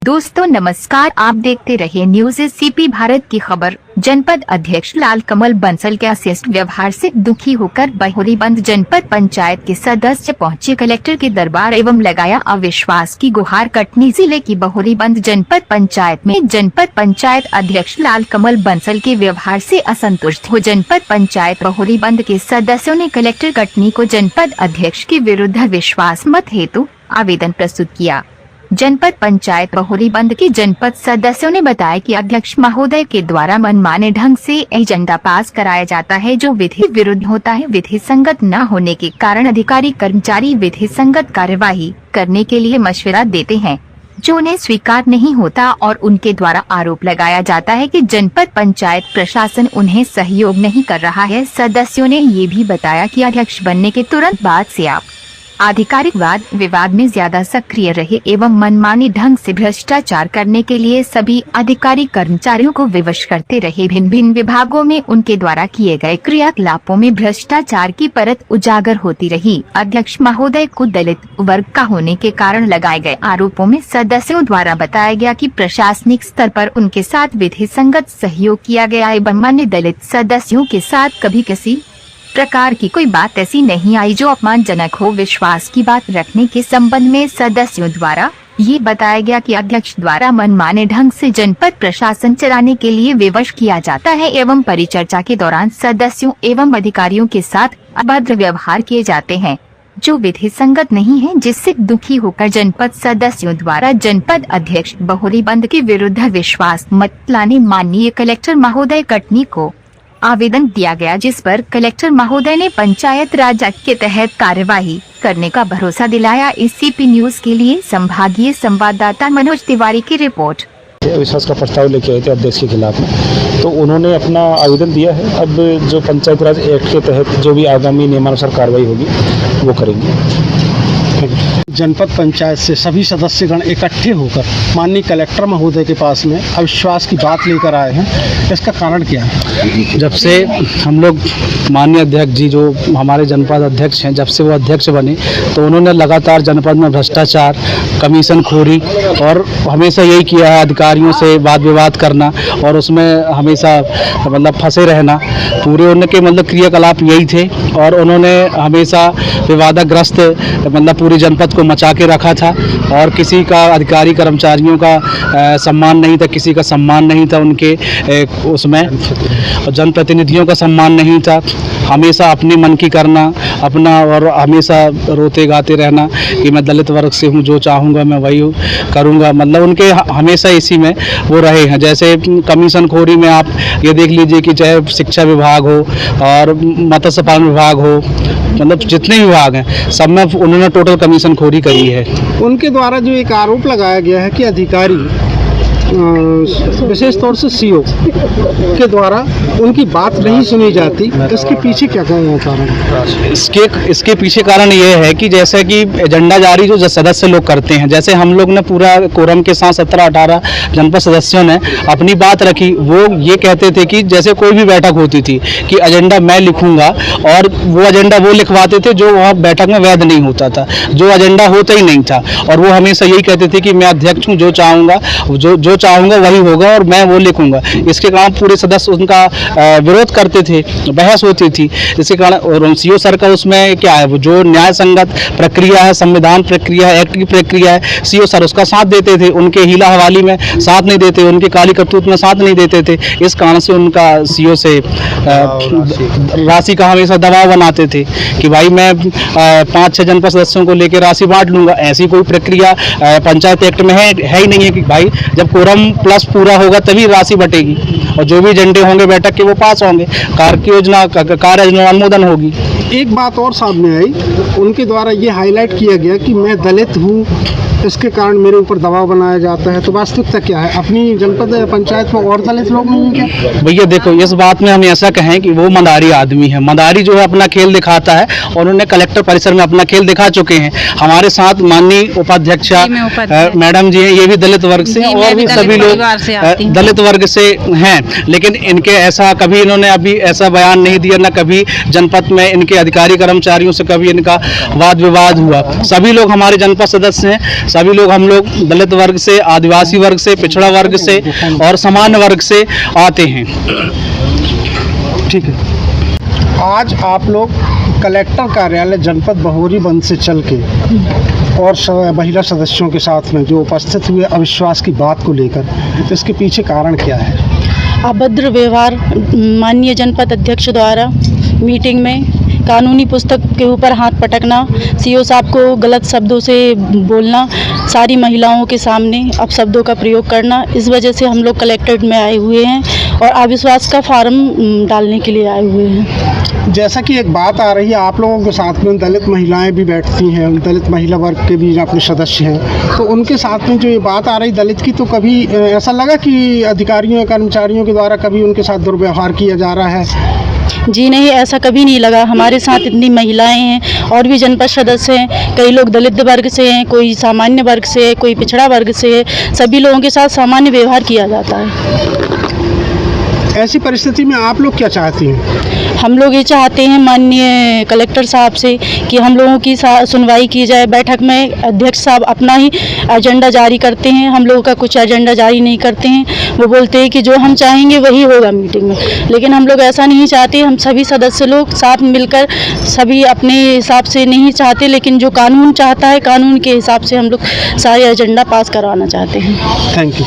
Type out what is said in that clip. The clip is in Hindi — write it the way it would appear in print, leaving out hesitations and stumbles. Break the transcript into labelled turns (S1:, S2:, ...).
S1: दोस्तों नमस्कार, आप देखते रहे न्यूज सीपी भारत की खबर। जनपद अध्यक्ष लाल कमल बंसल के अशिष्ट व्यवहार से दुखी होकर बहोरीबंद जनपद पंचायत के सदस्य पहुंचे कलेक्टर के दरबार एवं लगाया अविश्वास की गुहार। कटनी जिले की बहोरीबंद जनपद पंचायत में जनपद पंचायत अध्यक्ष लाल कमल बंसल के व्यवहार से असंतुष्ट हो जनपद पंचायत बहोरीबंद के सदस्यों ने कलेक्टर कटनी को जनपद अध्यक्ष के विरुद्ध अविश्वास मत हेतु आवेदन प्रस्तुत किया। जनपद पंचायत बहोरीबंद के जनपद सदस्यों ने बताया कि अध्यक्ष महोदय के द्वारा मनमाने ढंग से एजेंडा पास कराया जाता है जो विधि विरुद्ध होता है। विधि संगत न होने के कारण अधिकारी कर्मचारी विधि संगत कार्यवाही करने के लिए मशवरा देते हैं जो उन्हें स्वीकार नहीं होता और उनके द्वारा आरोप लगाया जाता है कि जनपद पंचायत प्रशासन उन्हें सहयोग नहीं कर रहा है। सदस्यों ने ये भी बताया कि अध्यक्ष बनने के तुरंत बाद से आप आधिकारिक वाद विवाद में ज्यादा सक्रिय रहे एवं मनमानी ढंग से भ्रष्टाचार करने के लिए सभी अधिकारी कर्मचारियों को विवश करते रहे। भिन्न भिन्न विभागों में उनके द्वारा किए गए क्रियाकलापों में भ्रष्टाचार की परत उजागर होती रही। अध्यक्ष महोदय को दलित वर्ग का होने के कारण लगाए गए आरोपों में सदस्यों द्वारा बताया गया कि प्रशासनिक स्तर पर उनके साथ विधि संगत सहयोग किया गया एवं अन्य दलित सदस्यों के साथ कभी किसी प्रकार की कोई बात ऐसी नहीं आई जो अपमानजनक हो। विश्वास की बात रखने के संबंध में सदस्यों द्वारा ये बताया गया कि अध्यक्ष द्वारा मनमाने ढंग से जनपद प्रशासन चलाने के लिए विवश किया जाता है एवं परिचर्चा के दौरान सदस्यों एवं अधिकारियों के साथ अभद्र व्यवहार किए जाते हैं जो विधि संगत नहीं है, जिससे दुखी होकर जनपद सदस्यों द्वारा जनपद अध्यक्ष बहोरीबंद के विरुद्ध विश्वास मत लाने माननीय कलेक्टर महोदय कटनी को आवेदन दिया गया, जिस पर कलेक्टर महोदय ने पंचायत राज एक्ट के तहत कार्यवाही करने का भरोसा दिलाया। इस सीपी न्यूज के लिए संभागीय संवाददाता मनोज तिवारी की रिपोर्ट।
S2: अविश्वास का प्रस्ताव लेके आए थे अध्यक्ष के खिलाफ में, तो उन्होंने अपना आवेदन दिया है। अब जो पंचायत राज एक्ट के तहत जो भी आगामी नियमानुसार कार्रवाई होगी वो करेंगे।
S3: जनपद पंचायत से सभी सदस्यगण इकट्ठे होकर माननीय कलेक्टर महोदय के पास में अविश्वास की बात लेकर आए हैं। इसका कारण क्या है?
S4: जब से हम लोग माननीय अध्यक्ष जी जो हमारे जनपद अध्यक्ष हैं, जब से वो अध्यक्ष बने तो उन्होंने लगातार जनपद में भ्रष्टाचार, कमीशन खोरी और हमेशा यही किया है, अधिकारियों से वाद विवाद करना और उसमें हमेशा मतलब फंसे रहना। पूरे उनके मतलब क्रियाकलाप यही थे और उन्होंने हमेशा विवादग्रस्त मतलब पूरी जनपद को मचा के रखा था और किसी का अधिकारी कर्मचारियों का सम्मान नहीं था, किसी का सम्मान नहीं था उनके उसमें, और जनप्रतिनिधियों का सम्मान नहीं था। हमेशा अपने मन की करना अपना और हमेशा रोते गाते रहना कि मैं दलित वर्ग से हूँ, जो चाहूँगा मैं वही करूँगा। मतलब उनके हमेशा इसी में वो रहे हैं। जैसे कमीशन खोरी में आप ये देख लीजिए कि चाहे शिक्षा विभाग हो और मत्स्य पालन विभाग हो, मतलब जितने विभाग हैं सब में उन्होंने टोटल कमीशन खोरी करी है।
S3: उनके द्वारा जो एक आरोप लगाया गया है कि अधिकारी विशेष तौर से सीओ के द्वारा उनकी बात नहीं सुनी जाती, इसके पीछे क्या कहना कारण?
S4: इसके पीछे कारण ये है कि जैसे कि एजेंडा जारी जो सदस्य लोग करते हैं, जैसे हम लोग ने पूरा कोरम के साथ 17-18 जनपद सदस्यों ने अपनी बात रखी। वो ये कहते थे कि जैसे कोई भी बैठक होती थी कि एजेंडा मैं लिखूंगा और वो एजेंडा वो लिखवाते थे जो वहाँ बैठक में वैध नहीं होता था, जो एजेंडा होता ही नहीं था। और वो हमेशा यही कहते थे कि मैं अध्यक्ष हूँ, जो चाहूँगा जो चाहूँगा वही होगा और मैं वो लिखूंगा। इसके कारण पूरे सदस्य उनका विरोध करते थे, बहस होती थी। इसके कारण और सीओ सर का उसमें क्या है, वो जो न्याय संगत प्रक्रिया है, संविधान प्रक्रिया है, एक्ट की प्रक्रिया है, सीओ सर उसका साथ देते थे। उनके हीला हवाली में साथ नहीं देते, उनके काली करतूत में साथ नहीं देते थे। इस कारण से उनका सीओ से राशि का हमेशा दबाव बनाते थे कि भाई मैं 5-6 जनपद सदस्यों को लेकर राशि बांट लूंगा। ऐसी कोई प्रक्रिया पंचायत एक्ट में है ही नहीं है कि भाई जब कोरम प्लस पूरा होगा तभी राशि बटेगी और जो भी एजेंडे होंगे बैठक के वो पास होंगे, कार्य योजना अनुमोदन होगी।
S3: एक बात और सामने आई, उनके द्वारा ये हाईलाइट किया गया कि मैं दलित हूँ, इसके कारण मेरे ऊपर दबाव बनाया जाता है। तो वास्तविकता क्या है? अपनी जनपद पंचायत में और दलित लोग नहीं हैं क्या?
S4: भैया देखो, इस बात में हम ऐसा कहें कि वो मदारी आदमी है। मदारी जो है अपना खेल दिखाता है और उन्होंने कलेक्टर परिसर में अपना खेल दिखा चुके हैं। हमारे साथ माननीय उपाध्यक्षा मैडम जी हैं, ये भी दलित वर्ग से और भी सभी लोग दलित वर्ग से हैं, लेकिन इनके ऐसा कभी इन्होंने अभी ऐसा बयान नहीं दिया, ना कभी जनपद में इनके अधिकारी कर्मचारियों से कभी इनका वाद विवाद हुआ। सभी लोग हमारे जनपद सदस्य हैं, सभी लोग हम लोग दलित वर्ग से, आदिवासी वर्ग से, पिछड़ा वर्ग से और सामान्य वर्ग से आते हैं।
S3: ठीक है। आज आप लोग कलेक्टर कार्यालय जनपद बहोरी बंद से चल के और महिला सदस्यों के साथ में जो उपस्थित हुए अविश्वास की बात को लेकर, तो इसके पीछे कारण क्या है?
S5: अभद्र व्यवहार माननीय जनपद अध्यक्ष द्वारा मीटिंग में कानूनी पुस्तक के ऊपर हाथ पटकना, सीओ साहब को गलत शब्दों से बोलना, सारी महिलाओं के सामने अपशब्दों का प्रयोग करना, इस वजह से हम लोग कलेक्ट्रेट में आए हुए हैं और अविश्वास का फार्म डालने के लिए आए हुए हैं।
S3: जैसा कि एक बात आ रही है, आप लोगों के साथ में दलित महिलाएं भी बैठती हैं, दलित महिला वर्ग के भी अपने सदस्य हैं, तो उनके साथ में जो ये बात आ रही दलित की, तो कभी ऐसा लगा कि अधिकारियों कर्मचारियों के द्वारा कभी उनके साथ दुर्व्यवहार किया जा रहा है?
S5: जी नहीं, ऐसा कभी नहीं लगा। हमारे साथ इतनी महिलाएं हैं और भी जनपद सदस्य हैं, कई लोग दलित वर्ग से हैं, कोई सामान्य वर्ग से है, कोई पिछड़ा वर्ग से है, सभी लोगों के साथ सामान्य व्यवहार किया जाता है।
S3: ऐसी परिस्थिति में आप लोग क्या चाहती हैं?
S5: हम लोग ये चाहते हैं माननीय कलेक्टर साहब से कि हम लोगों की सुनवाई की जाए। बैठक में अध्यक्ष साहब अपना ही एजेंडा जारी करते हैं, हम लोगों का कुछ एजेंडा जारी नहीं करते हैं। वो बोलते हैं कि जो हम चाहेंगे वही होगा मीटिंग में, लेकिन हम लोग ऐसा नहीं चाहते। हम सभी सदस्य लोग साथ मिलकर सभी अपने हिसाब से नहीं चाहते, लेकिन जो कानून चाहता है कानून के हिसाब से हम लोग सारे एजेंडा पास करवाना चाहते हैं।
S3: Thank you.